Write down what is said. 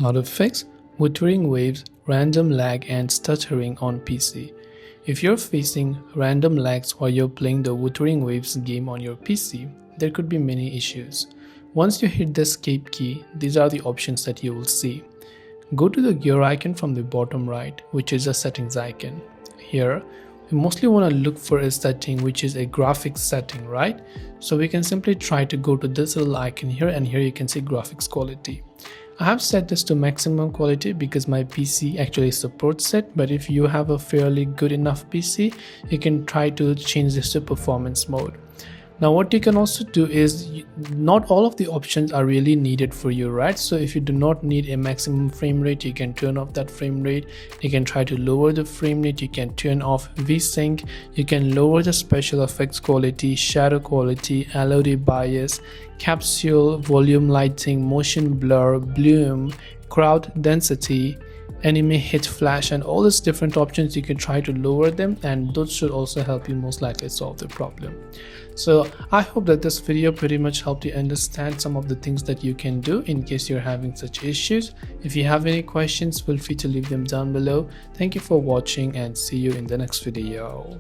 How to fix Wuthering Waves, random lag and stuttering on PC. If you're facing random lags while you're playing the Wuthering Waves game on your PC, there could be many issues. Once you hit the escape key, these are the options that you will see. Go to the gear icon from the bottom right, which is a settings icon. Here, we mostly want to look for a setting which is a graphics setting, right? So we can simply try to go to this little icon here, and here you can see graphics quality. I have set this to maximum quality because my PC actually supports it, but if you have a fairly good enough PC, you can try to change this to performance mode. Now what you can also do is, not all of the options are really needed for you, right? So if you do not need a maximum frame rate, you can turn off that frame rate. You can try to lower the frame rate. You can turn off VSync. You can lower the special effects quality, shadow quality, LOD bias, capsule, volume lighting, motion blur, bloom, crowd density, anime hit flash, and all these different options. You can try to lower them, and those should also help you most likely solve the problem. So I hope that this video pretty much helped you understand some of the things that you can do in case you're having such issues. If you have any questions, feel free to leave them down below. Thank you for watching and see you in the next video.